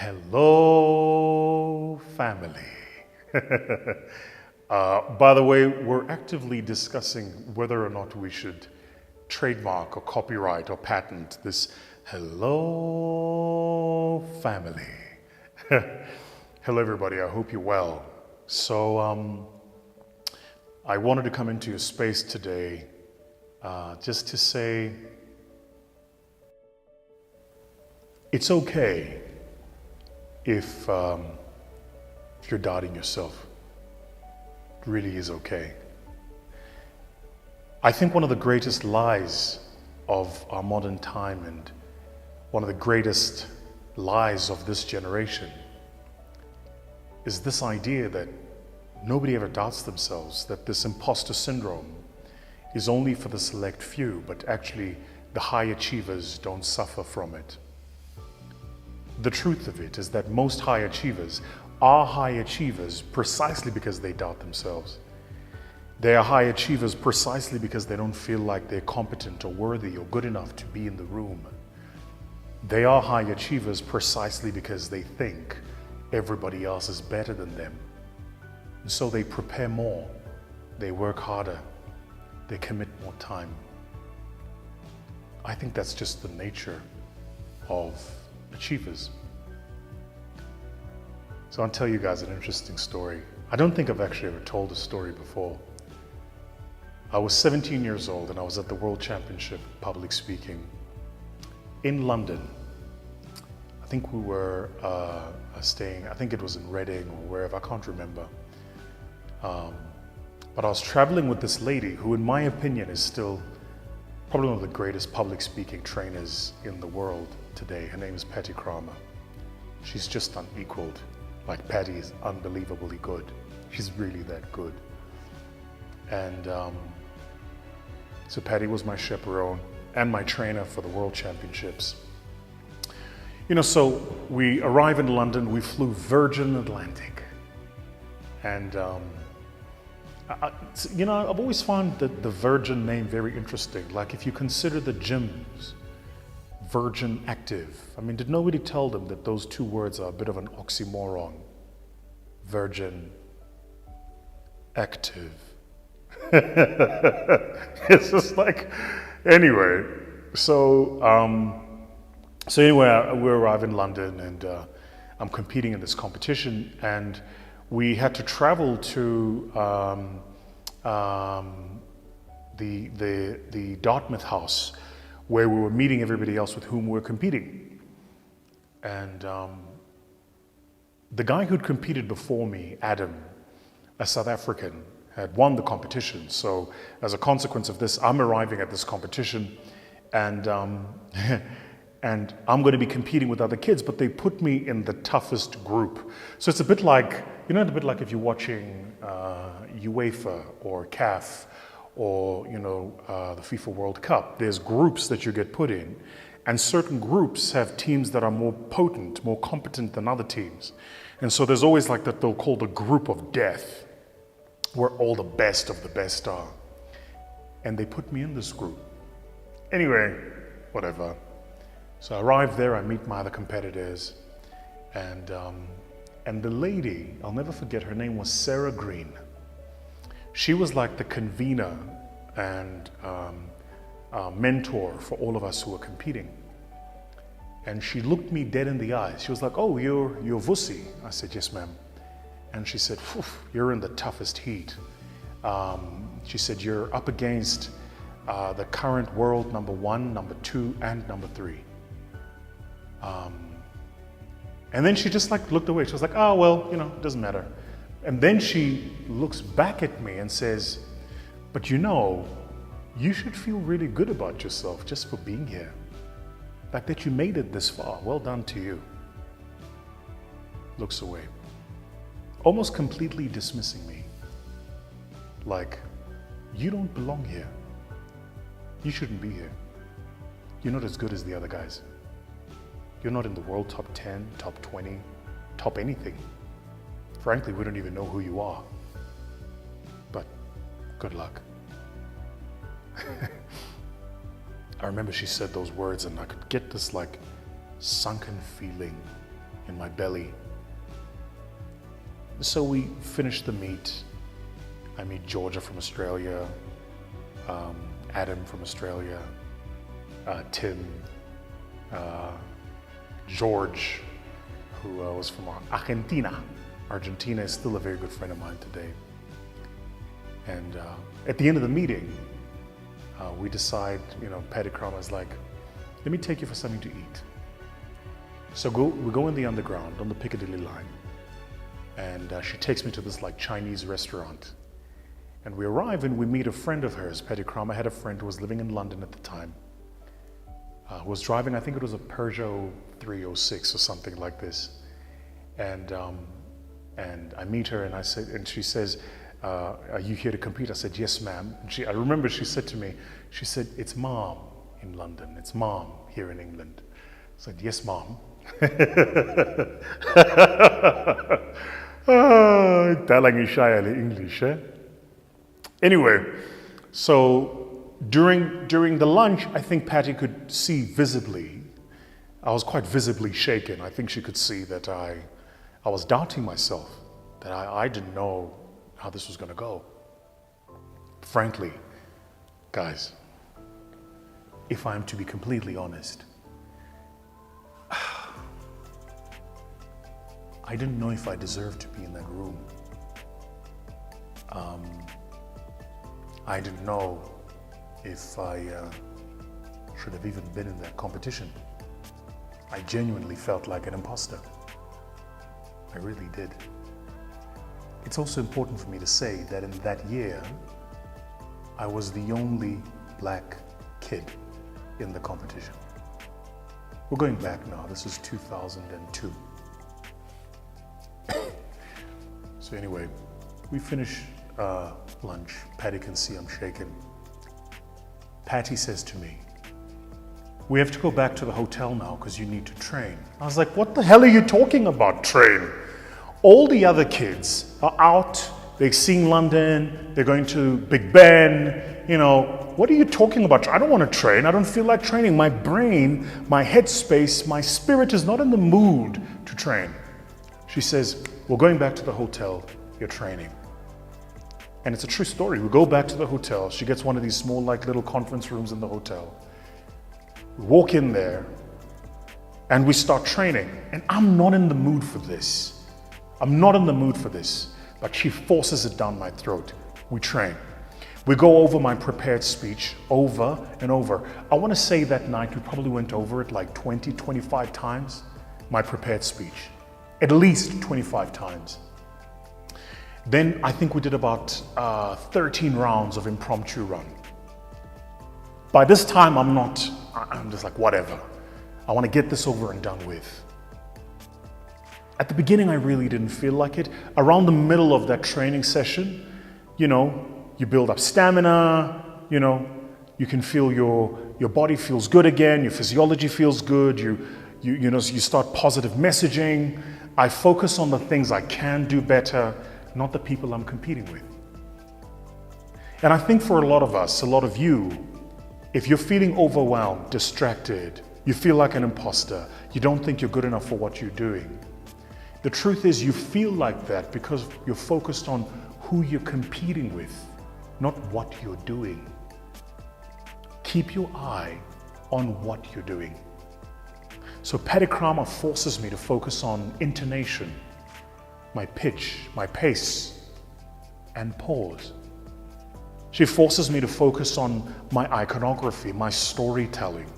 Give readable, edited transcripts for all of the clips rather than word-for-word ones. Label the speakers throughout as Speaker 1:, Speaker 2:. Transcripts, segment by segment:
Speaker 1: Hello, family. By the way, we're actively discussing whether or not we should trademark or copyright or patent this hello, family. Hello, everybody. I hope you're well. So, I wanted to come into your space today just to say it's okay if you're doubting yourself. It really is okay. I think one of the greatest lies of our modern time and one of the greatest lies of this generation is this idea that nobody ever doubts themselves, that this imposter syndrome is only for the select few, but actually the high achievers don't suffer from it. The truth of it is that most high achievers are high achievers precisely because they doubt themselves. They are high achievers precisely because they don't feel like they're competent or worthy or good enough to be in the room. They are high achievers precisely because they think everybody else is better than them. And so they prepare more, they work harder, they commit more time. I think that's just the nature of achievers. So I'll tell you guys an interesting story. I don't think I've actually ever told this story before. I was 17 years old and I was at the World Championship public speaking in London. I think we were staying, I think it was in Reading or wherever, I can't remember. But I was traveling with this lady who, in my opinion, is still probably one of the greatest public speaking trainers in the world today. Her name is Patty Kramer. She's just unequaled. Like, Patty is unbelievably good. She's really that good. And so Patty was my chaperone and my trainer for the World Championships. You know, so we arrive in London, we flew Virgin Atlantic. And you know, I've always found the Virgin name very interesting. Like, if you consider the gyms, Virgin Active. I mean, did nobody tell them that those two words are a bit of an oxymoron? Virgin Active. It's just like, anyway. So, anyway, we arrive in London and I'm competing in this competition, and we had to travel to the Dartmouth house where we were meeting everybody else with whom we were competing. And the guy who'd competed before me, Adam, a South African, had won the competition. So as a consequence of this, I'm arriving at this competition and and I'm going to be competing with other kids, but they put me in the toughest group. So it's a bit like, you know, a bit like if you're watching UEFA or CAF or, you know, the FIFA World Cup. There's groups that you get put in, and certain groups have teams that are more potent, more competent than other teams. And so there's always like that they'll call the group of death, where all the best of the best are. And they put me in this group. Anyway, whatever. So I arrive there, I meet my other competitors, and the lady, I'll never forget, her name was Sarah Green. She was like the convener and mentor for all of us who were competing. And she looked me dead in the eyes. She was like, "Oh, you're Vusi." I said, "Yes, ma'am." And she said, "You're in the toughest heat." She said, "You're up against the current world number 1, number 2, and number 3. And then she just like looked away. She was like, "Oh, well, you know, it doesn't matter." And then she looks back at me and says, "But you know, you should feel really good about yourself just for being here. The fact that you made it this far, well done to you." Looks away, almost completely dismissing me. Like, you don't belong here. You shouldn't be here. You're not as good as the other guys. You're not in the world top 10, top 20, top anything. Frankly, we don't even know who you are. But good luck. I remember she said those words and I could get this like sunken feeling in my belly. So we finished the meet. I meet Georgia from Australia, Adam from Australia, Tim, George, who was from Argentina. Argentina is still a very good friend of mine today. And at the end of the meeting, we decide, Patty Crama is like, let me take you for something to eat. So we go in the underground on the Piccadilly line, and she takes me to this like Chinese restaurant. And we arrive and we meet a friend of hers. Patty Crama had a friend who was living in London at the time, who was driving, I think it was a Peugeot 306 or something like this. And I meet her and she says, are you here to compete? I said, yes, ma'am. I remember she said to me, she said, it's mom in London, it's mom here in England. I said, yes, mom. English, eh? Anyway, so during the lunch, I think Patty could see visibly, I was quite visibly shaken. I think she could see that I was doubting myself, that I didn't know how this was going to go. Frankly, guys, if I'm to be completely honest, I didn't know if I deserved to be in that room. I didn't know if I should have even been in that competition. I genuinely felt like an imposter. I really did. It's also important for me to say that in that year, I was the only black kid in the competition. We're going back now, this is 2002. So anyway, we finish lunch. Patty can see I'm shaken. Patty says to me, we have to go back to the hotel now because you need to train. I was like, what the hell are you talking about, train? All the other kids are out, they're seeing London, they're going to Big Ben, what are you talking about? I don't want to train, I don't feel like training. My brain, my headspace, my spirit is not in the mood to train. She says, we're going back to the hotel, you're training. And it's a true story. We go back to the hotel, she gets one of these small little conference rooms in the hotel. We walk in there and we start training. And I'm not in the mood for this. I'm not in the mood for this, but she forces it down my throat. We train. We go over my prepared speech over and over. I want to say that night we probably went over it like 20, 25 times, my prepared speech. At least 25 times. Then I think we did about 13 rounds of impromptu run. By this time I'm just like, whatever. I want to get this over and done with. At the beginning, I really didn't feel like it. Around the middle of that training session, you build up stamina, you can feel your body feels good again, your physiology feels good, you start positive messaging. I focus on the things I can do better, not the people I'm competing with. And I think for a lot of us, a lot of you, if you're feeling overwhelmed, distracted, you feel like an imposter, you don't think you're good enough for what you're doing, the truth is you feel like that because you're focused on who you're competing with, not what you're doing. Keep your eye on what you're doing. So Patty Crama forces me to focus on intonation, my pitch, my pace, and pause. She forces me to focus on my iconography, my storytelling.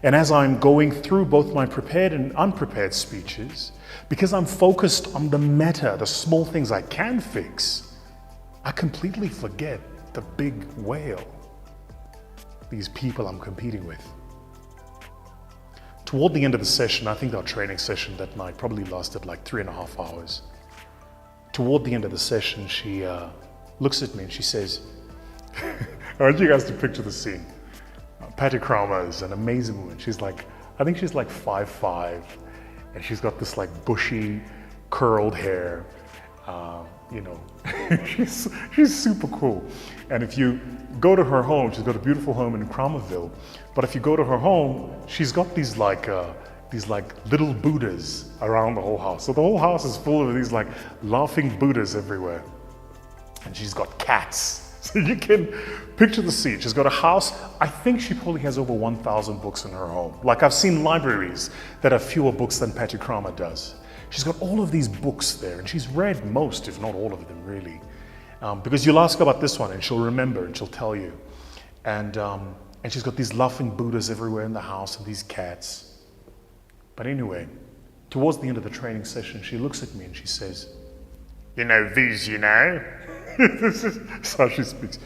Speaker 1: And as I'm going through both my prepared and unprepared speeches, because I'm focused on the meta, the small things I can fix, I completely forget the big whale, these people I'm competing with. Toward the end of the session, I think our training session that night probably lasted like 3.5 hours. Toward the end of the session, she looks at me and she says, I want you guys to picture the scene. Patty Crama is an amazing woman. I think she's like 5'5", and she's got this like bushy, curled hair. She's super cool. And if you go to her home, she's got a beautiful home in Crammerville, but if you go to her home, she's got these like these like little Buddhas around the whole house. So the whole house is full of these like laughing Buddhas everywhere. And she's got cats. So you can picture the scene. She's got a house. I think she probably has over 1,000 books in her home. Like I've seen libraries that have fewer books than Patty Kramer does. She's got all of these books there, and she's read most, if not all of them, really. Because you'll ask her about this one, and she'll remember, and she'll tell you. And she's got these laughing Buddhas everywhere in the house, and these cats. But anyway, towards the end of the training session, she looks at me and she says, "You know, Vusi, you know." This is how she speaks.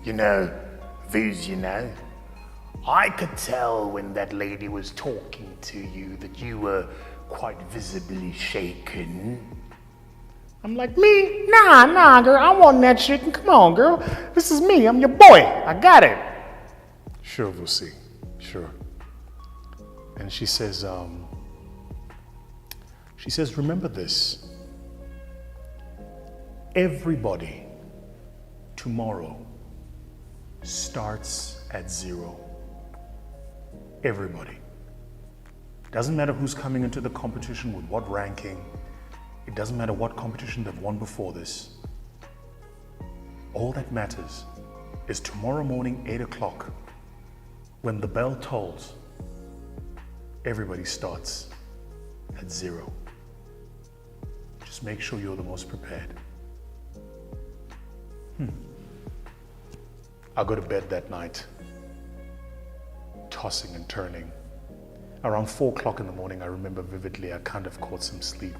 Speaker 1: "You know, Vusi, you know, I could tell when that lady was talking to you that you were quite visibly shaken." I'm like, "Me? Nah, girl, I want that shaking. Come on, girl. This is me. I'm your boy. I got it." "Sure, Vusi, sure." And she says, "Remember this. Everybody tomorrow starts at zero. Everybody. Doesn't matter who's coming into the competition with what ranking. It doesn't matter what competition they've won before this. All that matters is tomorrow morning, 8 o'clock, when the bell tolls, everybody starts at zero. Just make sure you're the most prepared." I go to bed that night, tossing and turning. Around 4 o'clock in the morning, I remember vividly, I kind of caught some sleep.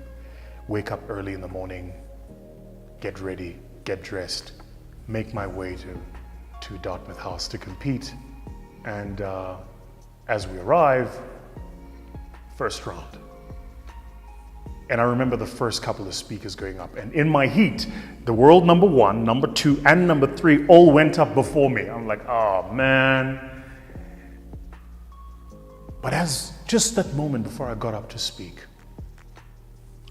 Speaker 1: Wake up early in the morning, get ready, get dressed, make my way to Dartmouth House to compete. And as we arrive, first round. And I remember the first couple of speakers going up. And in my heat, the world number 1, number 2, and number 3 all went up before me. I'm like, oh man. But as just that moment before I got up to speak,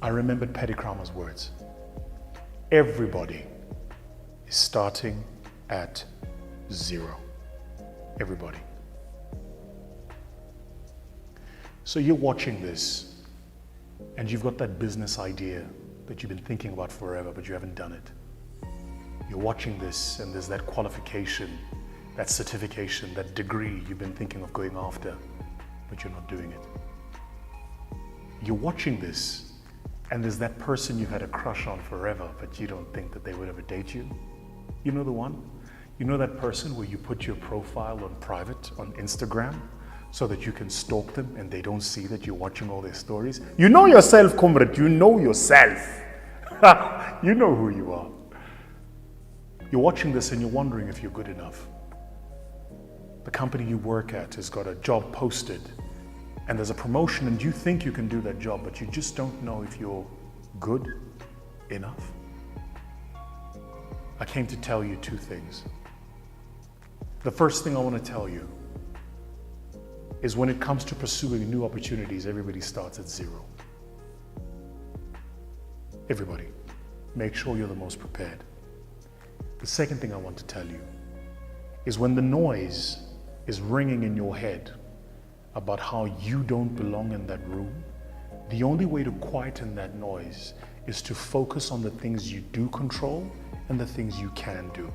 Speaker 1: I remembered Patty Kramer's words. Everybody is starting at zero. Everybody. So you're watching this, and you've got that business idea that you've been thinking about forever, but you haven't done it. You're watching this, and there's that qualification, that certification, that degree you've been thinking of going after, but you're not doing it. You're watching this, and there's that person you've had a crush on forever, but you don't think that they would ever date you. You know the one? You know that person where you put your profile on private on Instagram, so that you can stalk them and they don't see that you're watching all their stories? You know yourself, comrade. You know yourself. You know who you are. You're watching this and you're wondering if you're good enough. The company you work at has got a job posted and there's a promotion and you think you can do that job, but you just don't know if you're good enough. I came to tell you 2 things. The first thing I want to tell you is when it comes to pursuing new opportunities, everybody starts at zero. Everybody. Make sure you're the most prepared. The second thing I want to tell you is when the noise is ringing in your head about how you don't belong in that room, the only way to quieten that noise is to focus on the things you do control and the things you can do.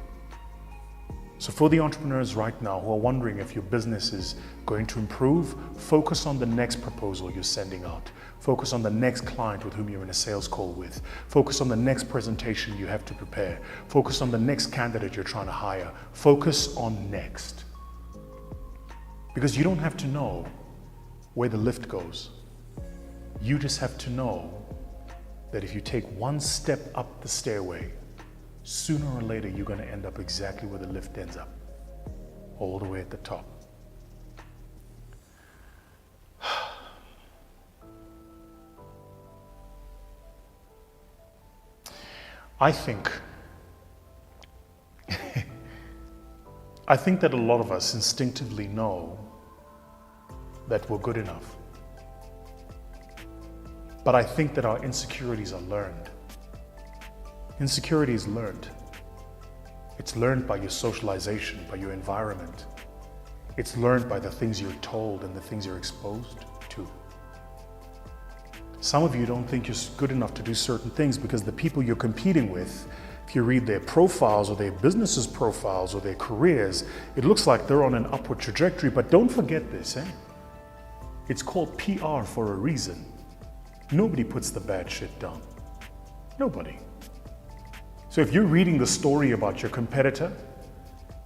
Speaker 1: So for the entrepreneurs right now who are wondering if your business is going to improve, focus on the next proposal you're sending out. Focus on the next client with whom you're in a sales call with. Focus on the next presentation you have to prepare. Focus on the next candidate you're trying to hire. Focus on next. Because you don't have to know where the lift goes. You just have to know that if you take one step up the stairway, sooner or later, you're going to end up exactly where the lift ends up, all the way at the top. I think that a lot of us instinctively know that we're good enough. But I think that our insecurities are learned. Insecurity is learned. It's learned by your socialization, by your environment. It's learned by the things you're told and the things you're exposed to. Some of you don't think you're good enough to do certain things because the people you're competing with, if you read their profiles or their businesses profiles or their careers, it looks like they're on an upward trajectory. But don't forget this, It's called PR for a reason. Nobody puts the bad shit down. Nobody. So if you're reading the story about your competitor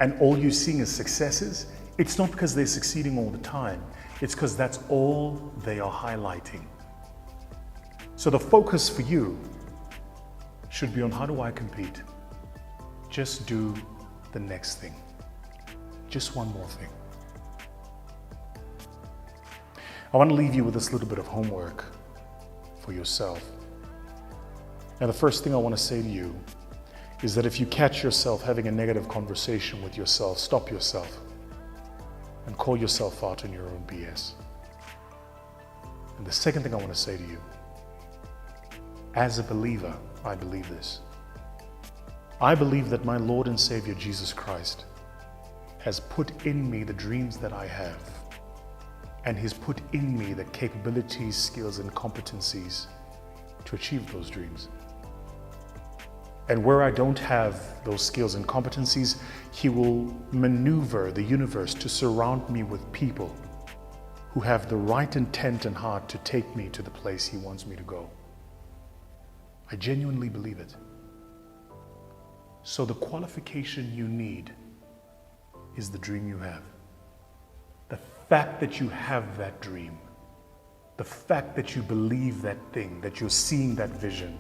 Speaker 1: and all you're seeing is successes, it's not because they're succeeding all the time. It's because that's all they are highlighting. So the focus for you should be on, how do I compete? Just do the next thing. Just one more thing. I want to leave you with this little bit of homework for yourself. Now, the first thing I want to say to you is that if you catch yourself having a negative conversation with yourself, stop yourself and call yourself out on your own BS. And the second thing I want to say to you, as a believer, I believe this. I believe that my Lord and Savior Jesus Christ has put in me the dreams that I have, and He's put in me the capabilities, skills, and competencies to achieve those dreams. And where I don't have those skills and competencies, He will maneuver the universe to surround me with people who have the right intent and heart to take me to the place He wants me to go. I genuinely believe it. So the qualification you need is the dream you have. The fact that you have that dream, the fact that you believe that thing, that you're seeing that vision,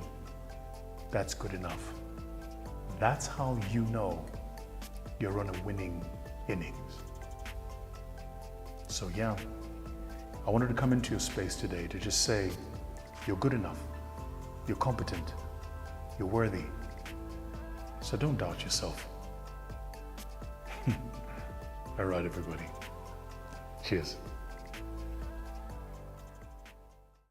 Speaker 1: that's good enough. That's how you know you're on a winning innings. So yeah, I wanted to come into your space today to just say, you're good enough, you're competent, you're worthy. So don't doubt yourself. All right, everybody. Cheers.